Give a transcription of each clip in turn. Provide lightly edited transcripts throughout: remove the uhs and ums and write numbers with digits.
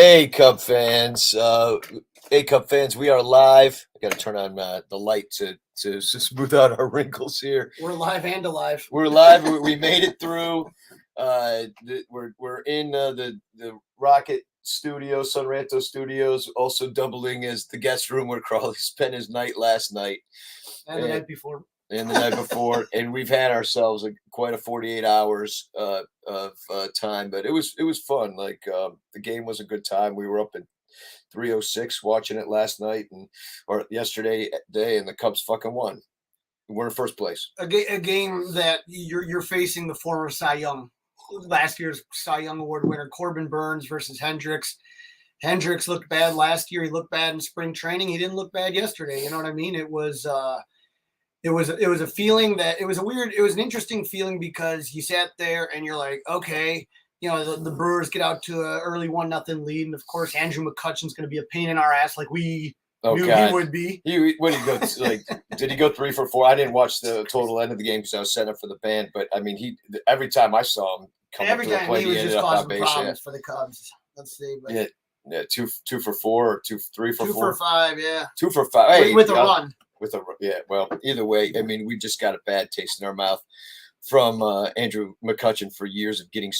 Hey, Cub fans. Hey, Cub fans. We are live. I got to turn on the light to smooth out our wrinkles here. We're live and alive. We're live. We made it through. We're in the Rocket Studio, Sunranto Studios, also doubling as the guest room where Crawley spent his night last night And the night before. and the night before, and we've had ourselves quite a 48 hours of time, but it was fun. Like the game was a good time. We were up at 3:06 watching it last night or yesterday day, and the Cubs fucking won. We're in first place. A game that you're facing the former Cy Young, last year's Cy Young Award winner Corbin Burns versus Hendricks. Hendricks looked bad last year. He looked bad in spring training. He didn't look bad yesterday. You know what I mean? It was a feeling that it was an interesting feeling because you sat there and you're like, okay, you know, the Brewers get out to an early 1-0 lead, and of course Andrew McCutchen's going to be a pain in our ass, like we knew he would be. What did he go like? Did he go 3 for 4? I didn't watch the total end of the game because I was setting up for the band. But I mean, every time I saw him come up to the plate, he was just causing problems for the Cubs. Let's see, but yeah, two for 4 or 3 for 4. 2 for 5, yeah. 2 for 5. Hey, with a run. Well, either way, I mean, we just got a bad taste in our mouth from Andrew McCutchen for years of getting,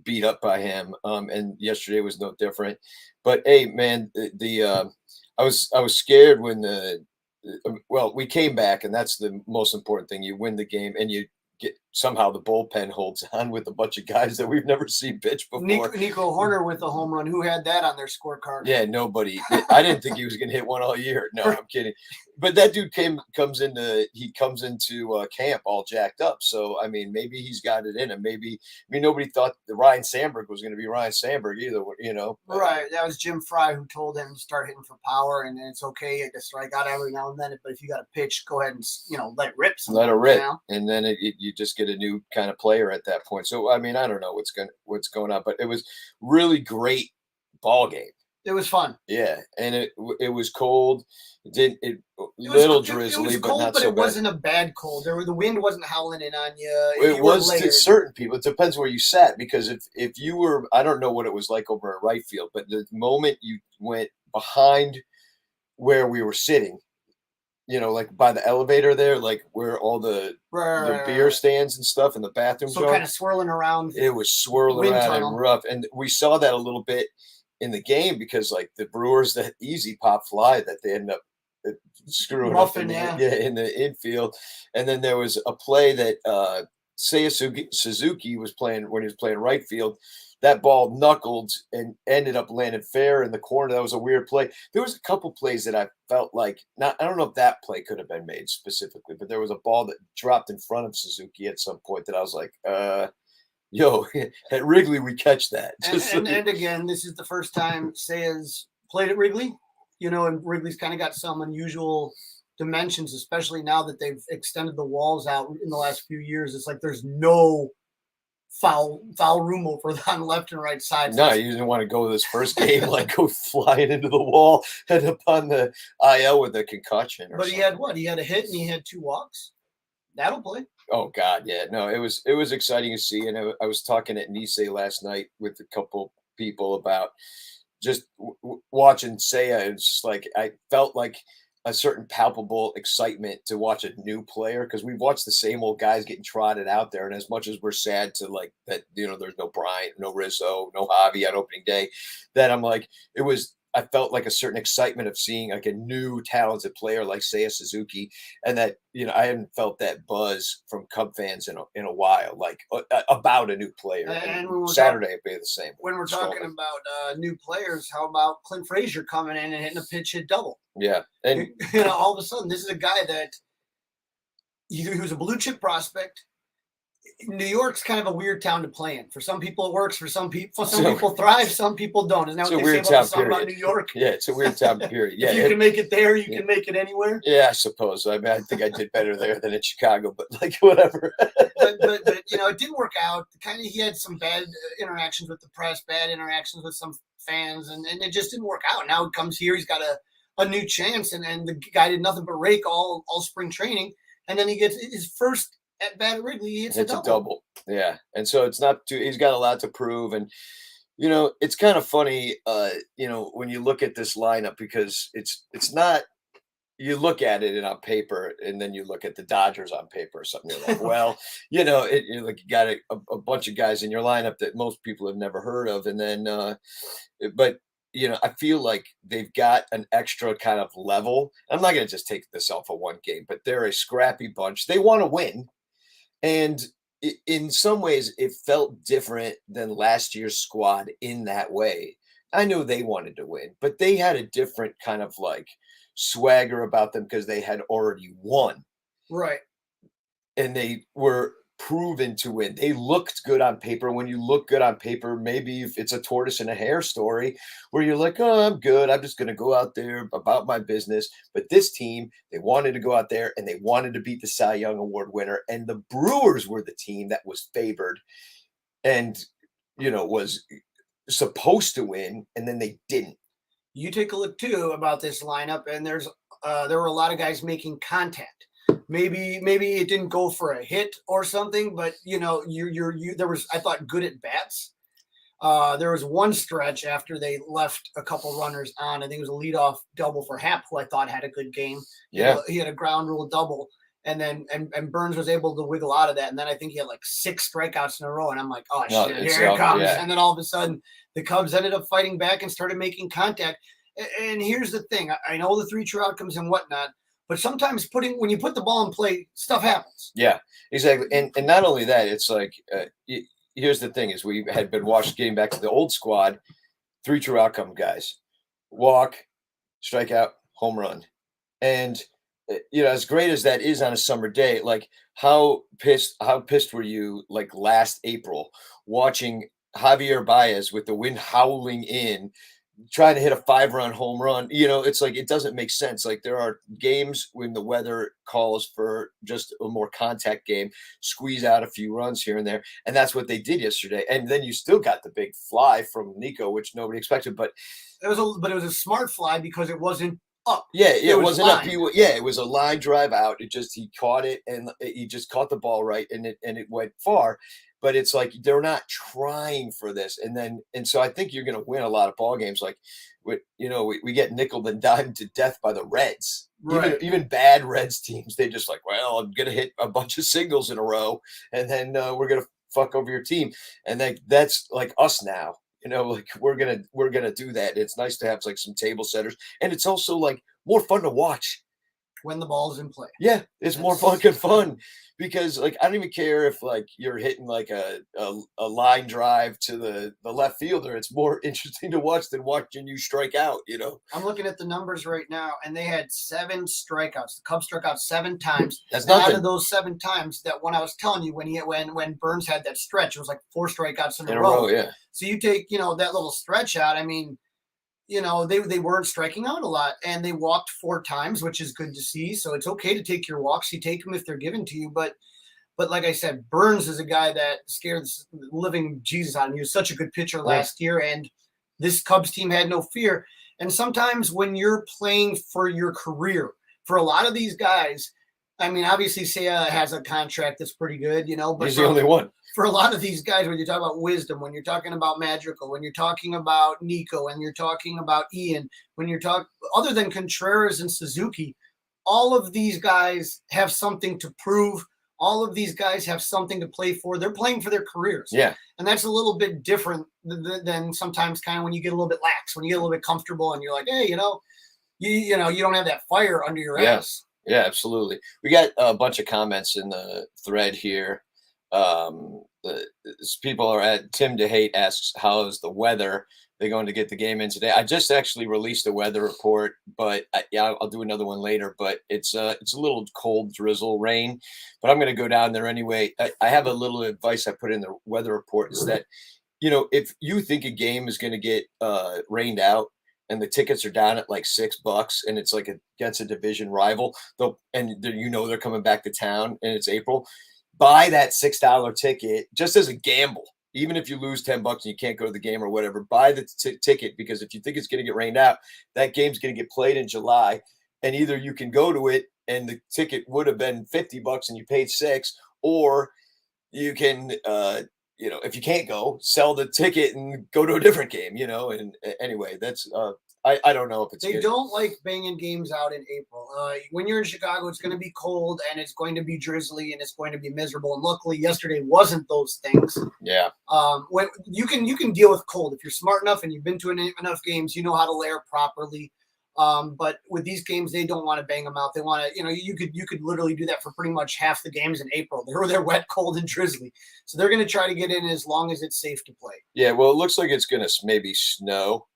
beat up by him. And yesterday was no different. But hey, man, I was scared when we came back, and that's the most important thing. You win the game, and you get somehow the bullpen holds on with a bunch of guys that we've never seen pitch before. Nico Horner with a home run. Who had that on their scorecard? Yeah, nobody. I didn't think he was going to hit one all year. No, I'm kidding. But that dude comes into camp all jacked up. So I mean, maybe he's got it in him. Nobody thought that Ryan Sandberg was going to be Ryan Sandberg either. Right. That was Jim Fry who told him to start hitting for power, and it's okay to strike out every now and then. But if you got a pitch, go ahead and let it rip. Let it rip, and then you just get a new kind of player at that point. So I mean, I don't know what's going on, but it was really great ball game. It was fun. Yeah, and it was cold. It little drizzly, but not so bad. It wasn't a bad cold. The wind wasn't howling in on you. It was to certain people. It depends where you sat, because if you were, I don't know what it was like over at right field, but the moment you went behind where we were sitting, like by the elevator there, like where all the beer stands and stuff and the bathrooms are. So kind of swirling around. It was swirling around and rough. And we saw that a little bit in the game because like the Brewers, that easy pop fly that they ended up screwing up in the infield. And then there was a play that Seiya Suzuki was playing when he was playing right field. That ball knuckled and ended up landing fair in the corner. That was a weird play. There was a couple plays that I felt like I don't know if that play could have been made specifically, but there was a ball that dropped in front of Suzuki at some point that I was like, at Wrigley, we catch that. And again, this is the first time Seiya's played at Wrigley, and Wrigley's kind of got some unusual dimensions, especially now that they've extended the walls out in the last few years. It's like there's no foul room over on the left and right side. No, you didn't want to go this first game, like go flying into the wall, head up on the IL with a concussion. But he had what? He had a hit and he had 2 walks. That'll play. Oh God, yeah. No, it was exciting to see, and I was talking at Nisei last night with a couple people about just watching Seiya. It's just like I felt like a certain palpable excitement to watch a new player, because we've watched the same old guys getting trotted out there, and as much as we're sad to like that, there's no Bryant, no Rizzo, no Javi on opening day, that I'm like, I felt like a certain excitement of seeing like a new talented player like Seiya Suzuki, and that I hadn't felt that buzz from Cub fans in a while, like about a new player. And Saturday it'd be the same. When we're talking about new players, how about Clint Frazier coming in and hitting a pitch hit double? Yeah, and all of a sudden, this is a guy that he was a blue chip prospect. New York's kind of a weird town to play in. For some people, it works. For some people thrive. Some people don't. Isn't that what they say about New York? Yeah, it's a weird town period. Yeah, if you can make it there, you can make it anywhere. Yeah, I suppose. I mean, I think I did better there than in Chicago, but like whatever. but it didn't work out. He had some bad interactions with the press, bad interactions with some fans, and it just didn't work out. Now he comes here, he's got a new chance, and the guy did nothing but rake all spring training, and then he gets his first at bat at Wrigley, it's a double. Yeah, and so it's not too. He's got a lot to prove, and It's kind of funny, when you look at this lineup because it's not you look at it on paper and then you look at the Dodgers on paper or something. You're like, well, you're like you got a bunch of guys in your lineup that most people have never heard of. And then, but, I feel like they've got an extra kind of level. I'm not going to just take this off of one game, but they're a scrappy bunch. They want to win. And in some ways, it felt different than last year's squad in that way. I know they wanted to win, but they had a different kind of like swagger about them because they had already won Right. and they were proven to win. They looked good on paper. When you look good on paper, maybe if it's a tortoise and a hare story where you're like, oh, I'm good. I'm just going to go out there about my business. But this team, they wanted to go out there and they wanted to beat the Cy Young Award winner. And the Brewers were the team that was favored and, was supposed to win. And then they didn't. You take a look too about this lineup, and there were a lot of guys making contact. Maybe it didn't go for a hit or something, but you there was, I thought, good at bats. There was one stretch after they left a couple runners on. I think it was a leadoff double for Happ, who I thought had a good game. Yeah. He had a ground rule double, and then and Burns was able to wiggle out of that. And then I think he had like 6 strikeouts in a row, and I'm like, oh No, shit, it's here it comes. yeah. And then all of a sudden, the Cubs ended up fighting back and started making contact. And here's the thing: I know the 3 true outcomes and whatnot, but sometimes when you put the ball in play, stuff happens. Yeah, exactly. And not only that, it's like here's the thing: is we had been getting back to the old squad, 3 true outcome guys, walk, strikeout, home run, and as great as that is on a summer day, like how pissed were you like last April watching Javier Baez with the wind howling in trying to hit a 5-run home run. It's like it doesn't make sense. Like there are games when the weather calls for just a more contact game, squeeze out a few runs here and there, and that's what they did yesterday. And then you still got the big fly from Nico, which nobody expected, but it was a smart fly because it wasn't up. Yeah, it wasn't up. line. It was a line drive out. He caught it and he just caught the ball right and it went far. But it's like they're not trying for this, and so I think you're going to win a lot of ball games. Like, we get nickel and dimed to death by the Reds. Right. Even bad Reds teams, they just like, well, I'm going to hit a bunch of singles in a row, and then we're going to fuck over your team, and that's like us now. Like we're gonna do that. It's nice to have like some table setters, and it's also like more fun to watch when the ball's in play. Yeah, it's more fucking fun because like I don't even care if like you're hitting like a line drive to the left fielder. It's more interesting to watch than watching you strike out. I'm looking at the numbers right now, and they had 7 strikeouts. The Cubs struck out 7 times. That's nothing. Out of those 7 times, that when I was telling you when Burns had that stretch, it was like 4 strikeouts in a row. Yeah. So you take that little stretch out. I mean, they weren't striking out a lot, and they walked 4 times, which is good to see. So it's okay to take your walks. You take them if they're given to you. But like I said, Burns is a guy that scared the living Jesus out of him. He was such a good pitcher last year, and this Cubs team had no fear. And sometimes when you're playing for your career, for a lot of these guys, I mean, obviously Seiya has a contract that's pretty good, but he's the only one. For a lot of these guys, when you talk about Wisdom, when you're talking about Madrigal, when you're talking about Nico, and you're talking about Ian, when you're talking other than Contreras and Suzuki, all of these guys have something to prove. All of these guys have something to play for. They're playing for their careers. Yeah. And that's a little bit different than sometimes kind of when you get a little bit lax, when you get a little bit comfortable and you're like, hey, you don't have that fire under your ass. Yeah, absolutely. We got a bunch of comments in the thread here. People are at Tim DeHate asks, how is the weather? They're going to get the game in today. I just actually released a weather report, but I'll do another one later. But it's a little cold, drizzle, rain. But I'm going to go down there anyway. I have a little advice I put in the weather report is that, if you think a game is going to get rained out, and the tickets are down at like $6 and it's like against a division rival, they're coming back to town and it's April, buy that $6 ticket just as a gamble. Even if you lose $10 and you can't go to the game or whatever, buy the ticket, because if you think it's going to get rained out, that game's going to get played in July, and either you can go to it and the ticket would have been $50 and you paid $6, or you can if you can't go, sell the ticket and go to a different game, and anyway, that's I don't know if it's They good. don't like banging games out in April. When you're in Chicago, it's going to be cold and it's going to be drizzly and it's going to be miserable. And luckily, yesterday wasn't those things. Yeah. When you can deal with cold if you're smart enough and you've been to enough games, you know how to layer properly. But with these games, they don't want to bang them out. They want to, you could literally do that for pretty much half the games in April. They're wet, cold, and drizzly. So they're going to try to get in as long as it's safe to play. Yeah. Well, it looks like it's going to maybe snow.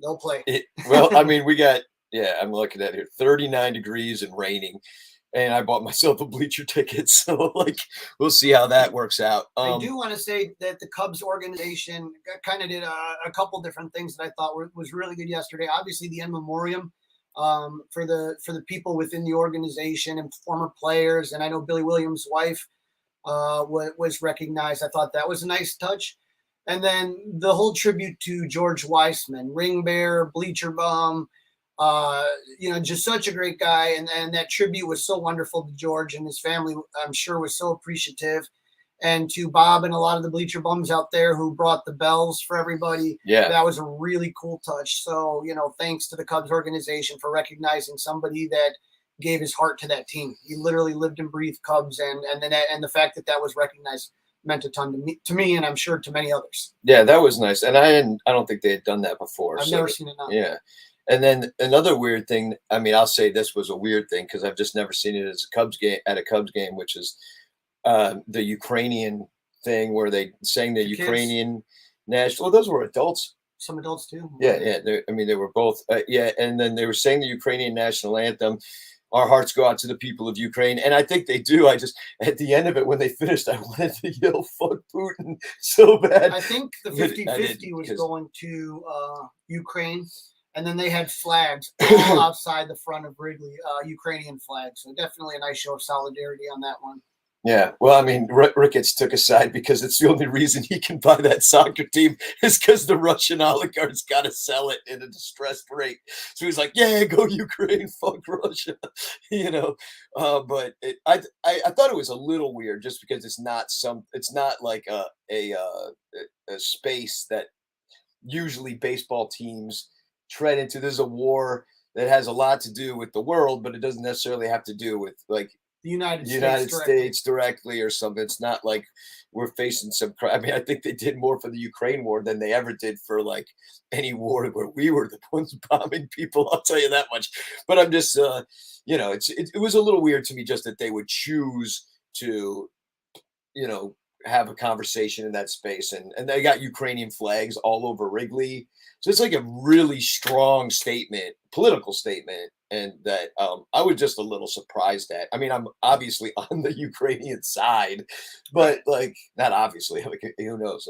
They'll play. Well, I mean, I'm looking at here, 39 degrees and raining. And I bought myself a bleacher ticket. So, we'll see how that works out. I do want to say that the Cubs organization kind of did a couple different things that I thought was really good yesterday. Obviously, the in memoriam for the people within the organization and former players. And I know Billy Williams' wife was recognized. I thought that was a nice touch. And then the whole tribute to George Weissman, ring bearer, bleacher bum, just such a great guy. And that tribute was so wonderful to George, and his family, I'm sure, was so appreciative. And to Bob and a lot of the bleacher bums out there who brought the bells for everybody. Yeah. That was a really cool touch. So, thanks to the Cubs organization for recognizing somebody that gave his heart to that team. He literally lived and breathed Cubs, and the fact that was recognized meant a ton to me, and I'm sure to many others. Yeah, that was nice. And I don't think they had done that before. I've never seen it. Now. Yeah. And then another weird thing, I mean, I'll say this was a weird thing because I've just never seen it as a Cubs game, which is the Ukrainian thing where they sang the Ukrainian national. Well, those were adults. Some adults too. Yeah. They were both. And then they were saying the Ukrainian national anthem. Our hearts go out to the people of Ukraine. And I think they do. I just, at the end of it, when they finished, I wanted to yell, fuck Putin so bad. I think the 50-50 was going to Ukraine. And then they had flags all outside the front of Wrigley, Ukrainian flags. So definitely a nice show of solidarity on that one. Yeah. Well, I mean, Ricketts took a side because it's the only reason he can buy that soccer team is because the Russian oligarchs got to sell it at a distressed rate. So he's like, yeah, go Ukraine, fuck Russia, But I thought it was a little weird just because it's not like a space that usually baseball teams tread into. There's a war that has a lot to do with the world, but it doesn't necessarily have to do with the United States directly or something. It's not like we're facing some crime. I mean, I think they did more for the Ukraine war than they ever did for any war where we were the ones bombing people. I'll tell you that much. But I'm just, it was a little weird to me just that they would choose to, have a conversation in that space. And they got Ukrainian flags all over Wrigley. So it's like a really strong statement, political statement. And that I was just a little surprised at. I mean, I'm obviously on the Ukrainian side, but not obviously. Who knows?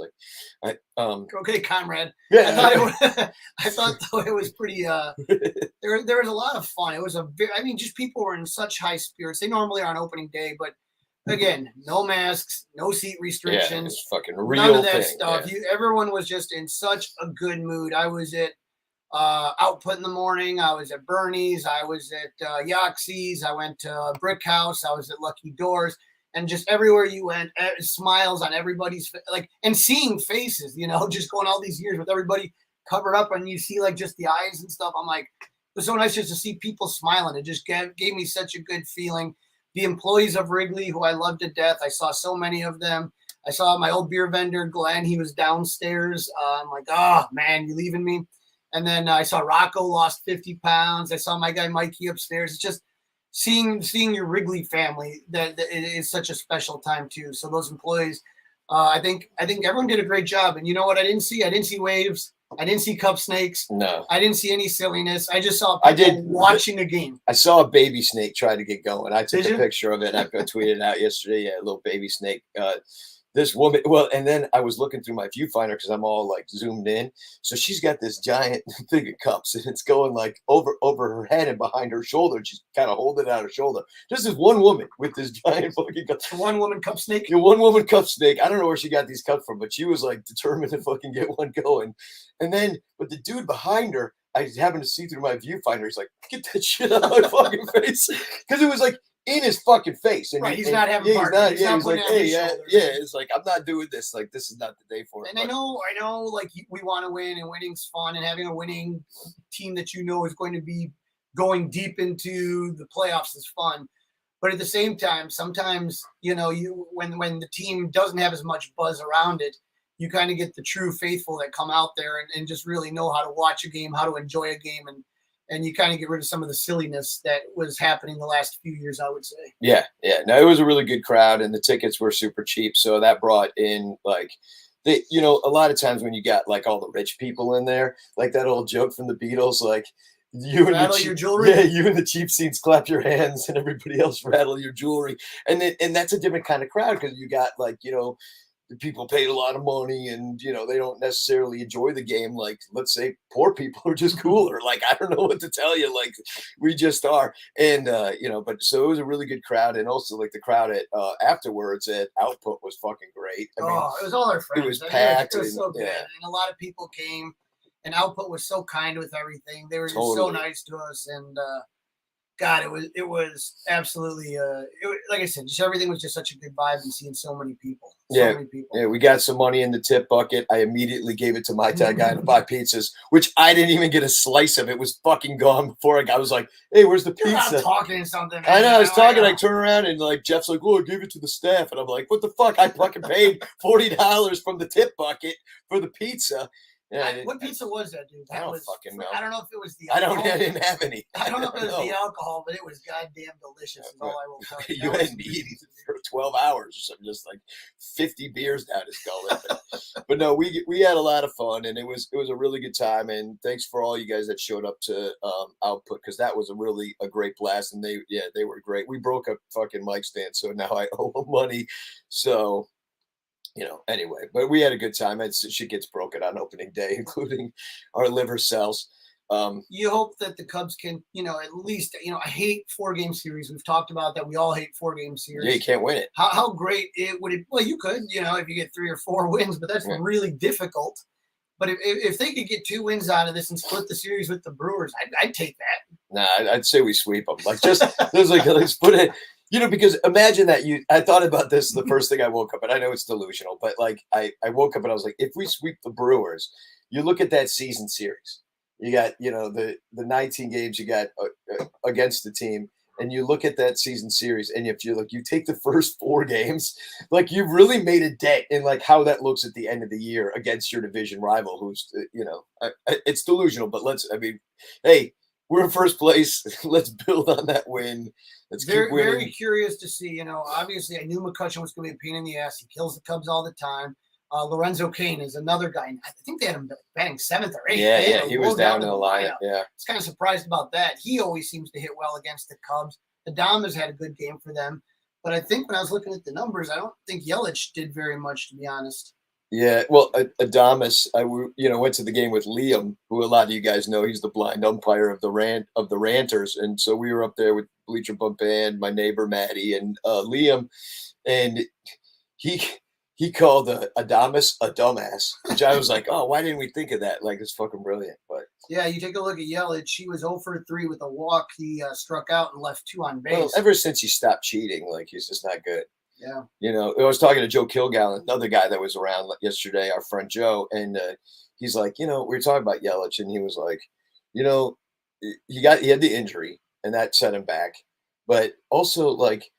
Okay, comrade. Yeah, I thought though it was pretty. There was a lot of fun. It was just people were in such high spirits. They normally are on opening day, but again, no masks, no seat restrictions, yeah, it's fucking real. None of that thing, stuff. Yeah. Everyone was just in such a good mood. I was at Output in the morning. I was at Bernie's. I was at Yaxie's. I went to Brick House. I was at Lucky Doors. And just everywhere you went, smiles on everybody's and seeing faces, just going all these years with everybody covered up, and you see just the eyes and stuff. I'm like, it was so nice just to see people smiling. It just gave me such a good feeling. The employees of Wrigley, who I love to death, I saw so many of them. I saw my old beer vendor, Glenn. He was downstairs. I'm like, oh, man, you leaving me? And then I saw Rocco lost 50 pounds. I saw my guy Mikey upstairs. It's just seeing your Wrigley family that it is such a special time too. So those employees, I think everyone did a great job. And you know what I didn't see? I didn't see waves. I didn't see cup snakes. No. I didn't see any silliness. I just saw people watching a game. I saw a baby snake try to get going. I took a picture of it. I tweeted it out yesterday. Yeah, a little baby snake. This woman, and then I was looking through my viewfinder because I'm all zoomed in. So she's got this giant thing of cups, and it's going over her head and behind her shoulder. She's kind of holding it out her shoulder. Just this one woman with this giant fucking cup. One woman cup snake. Yeah, one woman cup snake. I don't know where she got these cups from, but she was determined to fucking get one going. And then, but the dude behind her, I happened to see through my viewfinder. He's like, "Get that shit out of my fucking face," because it was in his fucking face. And right, he's not having he's parties. not, He's yeah, not he's like, putting it on hey, his yeah, shoulders. yeah. It's like, I'm not doing this. Like, this is not the day for it. And but, I know, like we want to win, and winning's fun, and having a winning team that you know is going to be going deep into the playoffs is fun. But at the same time, sometimes you when the team doesn't have as much buzz around it, you kind of get the true faithful that come out there and just really know how to watch a game, how to enjoy a game, and you kind of get rid of some of the silliness that was happening the last few years, I would say. Yeah. No, it was a really good crowd, and the tickets were super cheap. So that brought in like a lot of times when you got like all the rich people in there, like that old joke from the Beatles, like you and rattle your jewelry. Yeah, you and the cheap seats clap your hands, and everybody else rattle your jewelry. And that's a different kind of crowd because you got like the people paid a lot of money, and they don't necessarily enjoy the game. Like, let's say poor people are just cooler. Like, I don't know what to tell you. Like, we just are. And but so it was a really good crowd, and also like the crowd at afterwards at Output was fucking great. I mean, it was all our friends. it was packed. It was so good, yeah. and a lot of people came. And Output was so kind with everything. They were just so Totally. nice to us, and God, it was absolutely like I said, just everything was just such a good vibe, and seeing so many people. Yeah. Many people. Yeah, we got some money in the tip bucket. I immediately gave it to my tag guy to buy pizzas, which I didn't even get a slice of. It was fucking gone before I was like, hey, where's the You're pizza? not talking something. I know, I was talking. I turn around and like Jeff's like, "Oh, I gave it to the staff," and I'm like, "What the fuck? I fucking paid $40 from the tip bucket for the pizza." Yeah, what pizza was that, dude? I don't fucking know. I don't know if it was the I alcohol. didn't have any. I don't know if it was the alcohol, but it was goddamn delicious. Is all I will tell you. You hadn't eaten for 12 hours or something, just like 50 beers down his gullet. But no, we had a lot of fun, and it was a really good time. And thanks for all you guys that showed up to Output, because that was a great blast. And they were great. We broke a fucking mic stand, so now I owe them money. So anyway, but we had a good time. Shit gets broken on opening day, including our liver cells. You hope that the Cubs can, at least, I hate 4-game series. We've talked about that. We all hate 4-game series. Yeah, you can't win it. How great it would. Well, you could, if you get 3 or 4 wins, but that's really difficult. But if they could get 2 wins out of this and split the series with the Brewers, I'd take that. Nah, I'd say we sweep them. Like, just let's put it. Because imagine that I thought about this the first thing I woke up, and I know it's delusional, but like I woke up and I was like, if we sweep the Brewers, you look at that season series, you got, the 19 games you got against the team, and you look at that season series, and if you take the first 4 games, like you've really made a dent in like how that looks at the end of the year against your division rival, who's, it's delusional, but hey, we're in first place. Let's build on that win. Let's keep winning. Very curious to see. Obviously, I knew McCutchen was going to be a pain in the ass. He kills the Cubs all the time. Lorenzo Cain is another guy. I think they had him batting 7th or 8th. Yeah, he was down in the lineup. Yeah, I was kind of surprised about that. He always seems to hit well against the Cubs. Adames had a good game for them, but I think when I was looking at the numbers, I don't think Yelich did very much, to be honest. Yeah, well, Adames, went to the game with Liam, who a lot of you guys know. He's the blind umpire of the Ranters, and so we were up there with Bleacher Bump Band, my neighbor Maddie, and Liam, and he called Adames a dumbass, which I was like, oh, why didn't we think of that? Like, it's fucking brilliant. But yeah, you take a look at Yelich. He was 0 for 3 with a walk. He struck out and left 2 on base. Well, ever since he stopped cheating, like he's just not good. Yeah. I was talking to Joe Kilgallen, another guy that was around yesterday, our friend Joe, and he's like, we were talking about Yelich, and he was like, he had the injury, and that set him back. But also, like,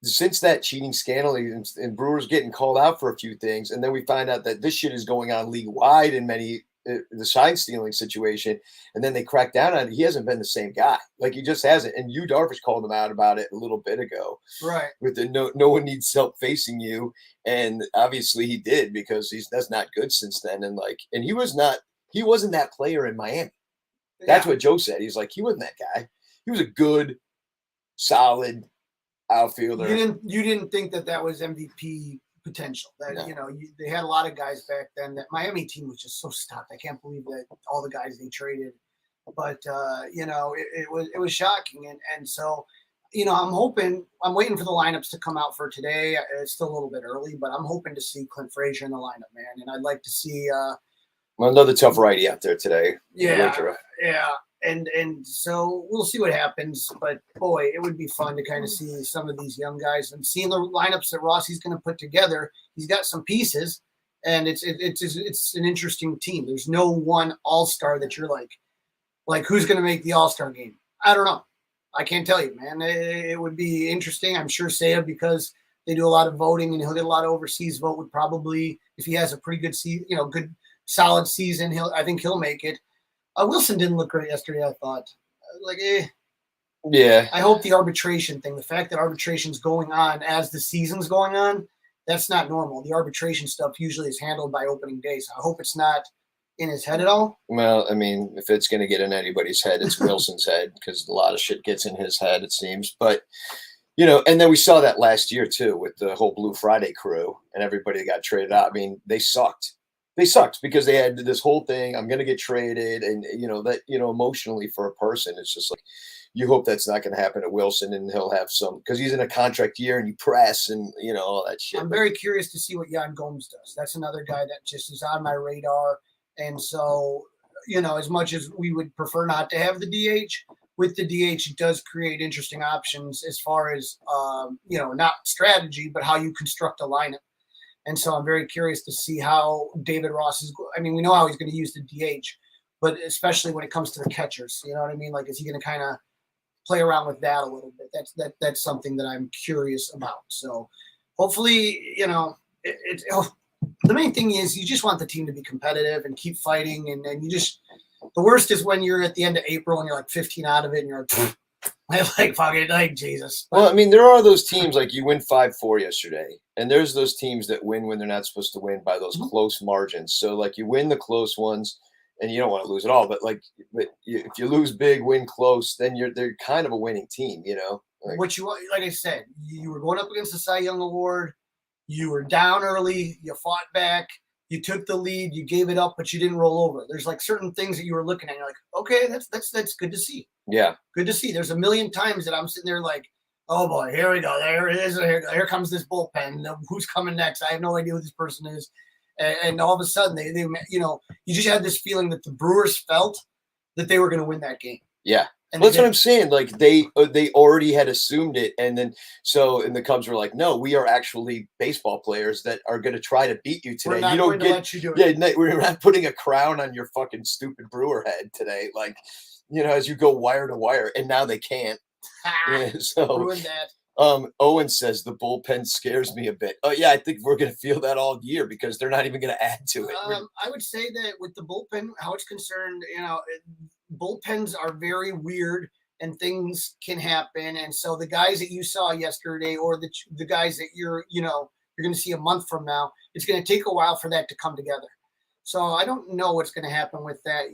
since that cheating scandal, and Brewers getting called out for a few things, and then we find out that this shit is going on league-wide in many the sign stealing situation, and then they crack down on it. He hasn't been the same guy. Like, he just hasn't. And Yu Darvish called him out about it a little bit ago. Right. With the no one needs help facing you. And obviously he did, because that's not good since then. And he wasn't that player in Miami. That's what Joe said. He's like, he wasn't that guy. He was a good, solid outfielder. You didn't think that was MVP potential. That No. They had a lot of guys back then. That Miami team was just so stocked. I can't believe that all the guys they traded. But it was shocking, and so I'm waiting for the lineups to come out for today. It's still a little bit early, but I'm hoping to see Clint Frazier in the lineup, man. And I'd like to see another tough righty out there today. Yeah. and so we'll see what happens. But boy, it would be fun to kind of see some of these young guys and seeing the lineups that Rossi's going to put together. He's got some pieces, and it's an interesting team. There's no one all-star that you're like who's going to make the all-star game. I don't know. I can't tell you, man. It would be interesting. I'm sure Seiya, because they do a lot of voting and he'll get a lot of overseas vote, would probably, if he has a pretty good season, good solid season, I think he'll make it. Wilson didn't look great yesterday, I thought. Yeah. I hope the arbitration thing, the fact that arbitration's going on as the season's going on, that's not normal. The arbitration stuff usually is handled by opening day. So I hope it's not in his head at all. Well, I mean, if it's going to get in anybody's head, it's Wilson's head, because a lot of shit gets in his head, it seems. But, and then we saw that last year too with the whole Blue Friday crew and everybody that got traded out. I mean, they sucked. They sucked because they had this whole thing, I'm going to get traded. And, emotionally for a person, it's just like, you hope that's not going to happen to Wilson, and he'll have because he's in a contract year and you press and, all that shit. I'm very curious to see what Jan Gomes does. That's another guy that just is on my radar. And so, as much as we would prefer not to have the DH, with the DH, it does create interesting options as far as, not strategy, but how you construct a lineup. And so I'm very curious to see how David Ross is. I mean, we know how he's going to use the DH, but especially when it comes to the catchers, you know what I mean? Like, is he going to kind of play around with that a little bit? That's something that I'm curious about. So hopefully, the main thing is you just want the team to be competitive and keep fighting. And then the worst is when you're at the end of April and you're like 15 out of it and you're like, fuck it, like Jesus. Well, I mean, there are those teams, like you win 5-4 yesterday, and there's those teams that win when they're not supposed to win by those close margins. So like you win the close ones and you don't want to lose at all, but if you lose big, win close, then they're kind of a winning team, Like I said, you were going up against the Cy Young Award. You were down early. You fought back. You took the lead. You gave it up, but you didn't roll over. There's like certain things that you were looking at. You're like, okay, that's good to see. Yeah, good to see. There's a million times that I'm sitting there like, oh boy, here we go. There it is. Here comes this bullpen. Who's coming next? I have no idea who this person is. And all of a sudden, they you just had this feeling that the Brewers felt that they were going to win that game. Yeah. And that's what I'm saying. Like they already had assumed it, and the Cubs were like, "No, we are actually baseball players that are going to try to beat you today. We're not going to let you do it. Yeah, we're not putting a crown on your fucking stupid Brewer head today. Like, as you go wire to wire, and now they can't. Ruined that. Owen says the bullpen scares me a bit. Oh yeah, I think we're going to feel that all year because they're not even going to add to it. I would say that with the bullpen, how it's concerned, bullpens are very weird and things can happen. And so the guys that you saw yesterday, or the guys that you're going to see a month from now, it's going to take a while for that to come together. So I don't know what's going to happen with that.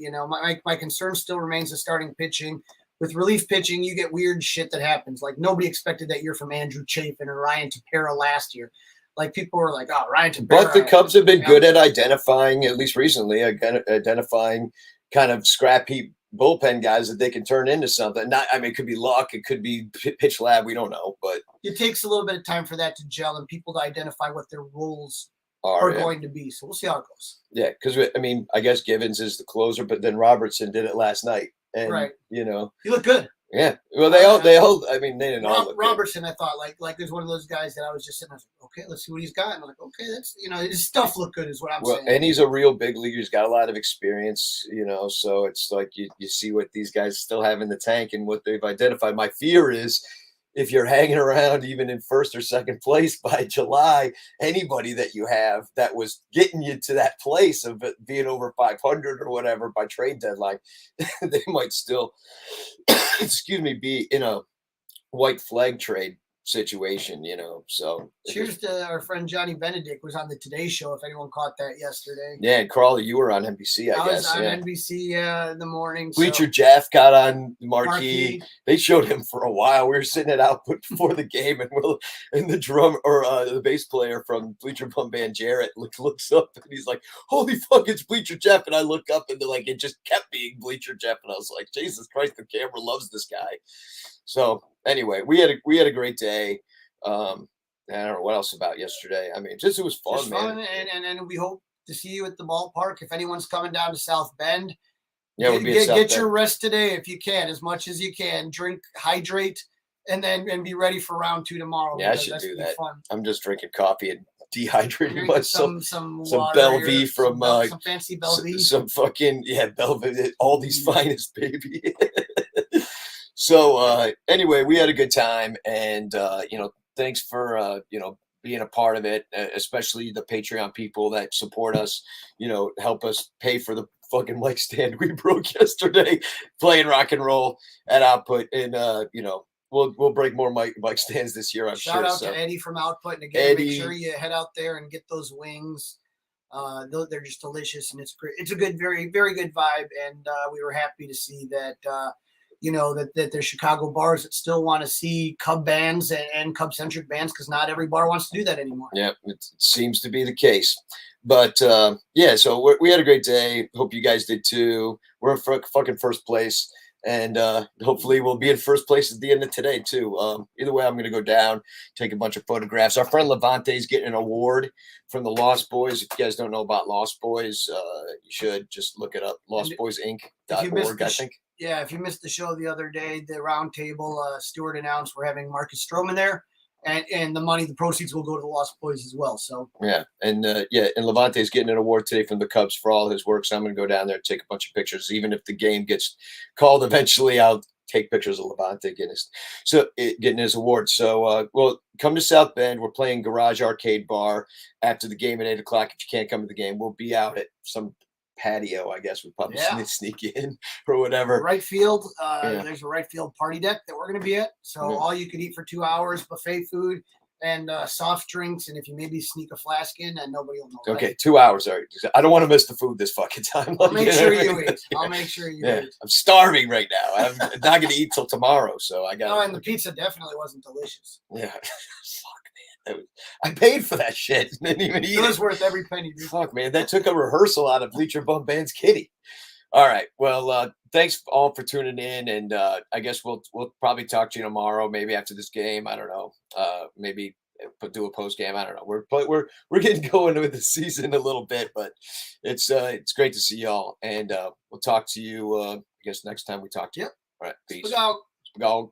My concern still remains the starting pitching. With relief pitching, you get weird shit that happens. Like nobody expected that year from Andrew Chafin or Ryan Tepera last year. Like people were like, "Oh, Ryan Tepera." But the Cubs have been good at identifying, at least recently, identifying kind of scrappy bullpen guys that they can turn into something. It could be luck, it could be pitch lab. We don't know, but it takes a little bit of time for that to gel and people to identify what their roles are going to be. So we'll see how it goes. Yeah, because I guess Givens is the closer, but then Robertson did it last night. And, right. He looked good. Yeah. Well, they all, I mean, they didn't all look Robertson, good. I thought, like, there's one of those guys that I was just sitting there, okay, let's see what he's got. And I'm like, okay, that's, his stuff looked good is what I'm saying. And he's a real big leaguer. He's got a lot of experience, so it's like you see what these guys still have in the tank and what they've identified. My fear is if you're hanging around even in first or second place by July, anybody that you have that was getting you to that place of being over 500 or whatever by trade deadline, they might still, be in a white flag trade situation, so. Cheers to our friend Johnny Benedict was on the Today Show, if anyone caught that yesterday. Yeah, and Crawley, you were on NBC, I guess. I was on NBC in the morning. Bleacher Jeff got on Marquee. They showed him for a while. We were sitting at output before the game, and the drum or the bass player from Bleacher Bum Band, Jarrett, looks up and he's like, "Holy fuck, it's Bleacher Jeff!" And I look up and they're like, it just kept being Bleacher Jeff, and I was like, Jesus Christ, the camera loves this guy. So anyway, we had a great day. I don't know what else about yesterday. I mean, it was fun, man. And we hope to see you at the ballpark. If anyone's coming down to South Bend, Yeah, we'll be at South Get Bend. your rest today if you can, as much as you can. Drink, hydrate, and be ready for round 2 tomorrow. Yeah, I should do that. Fun. I'm just drinking coffee and dehydrating myself. Some Bellevue here, from some fancy Bellevue. Some fucking Bellevue, all these finest, baby. So anyway, we had a good time, and thanks for being a part of it, especially the Patreon people that support us, help us pay for the fucking mic stand we broke yesterday playing rock and roll at Output. And we'll break more mic stands this year, I'm sure. Shout out to Eddie from Output. And again, Eddie, make sure you head out there and get those wings. They're just delicious, and it's great. It's a good, very, very good vibe. And we were happy to see that that there's Chicago bars that still want to see Cub bands and Cub centric bands, because not every bar wants to do that anymore. Yeah, it seems to be the case. But so we had a great day. Hope you guys did too. We're in fucking first place, and hopefully we'll be in first place at the end of today too. Either way, I'm going to go down, take a bunch of photographs. Our friend Levante is getting an award from the Lost Boys. If you guys don't know about Lost Boys, you should just look it up. LostBoysInc.org, I think. Yeah, if you missed the show the other day, the round table, Stuart announced we're having Marcus Stroman there, and the proceeds will go to the Lost Boys as well. So and Levante's getting an award today from the Cubs for all his work. So I'm going to go down there and take a bunch of pictures. Even if the game gets called eventually, I'll take pictures of Levante getting his award. So we'll come to South Bend. We're playing Garage Arcade Bar after the game at 8:00. If you can't come to the game, we'll be out at some patio, I guess. We'll probably sneak in or whatever. Right field. There's a right field party deck that we're going to be at. So all you could eat for 2 hours, buffet food and soft drinks. And if you maybe sneak a flask in, and nobody will know. Okay, 2 hours. All right. I don't want to miss the food this fucking time. I'll make sure you eat. I'll make sure you eat. I'm starving right now. I'm not going to eat till tomorrow. So I got. Oh, and the pizza definitely wasn't delicious. Yeah. I paid for that shit. Didn't even eat it. It was worth every penny. Dude. Fuck, man. That took a rehearsal out of Bleacher Bum Band's Kitty. All right. Well, thanks all for tuning in. And I guess we'll probably talk to you tomorrow, maybe after this game. I don't know. Maybe do a post game. I don't know. We're getting going with the season a little bit, but it's great to see y'all. And we'll talk to you, I guess, next time we talk to you. Yep. All right. Peace. Look out.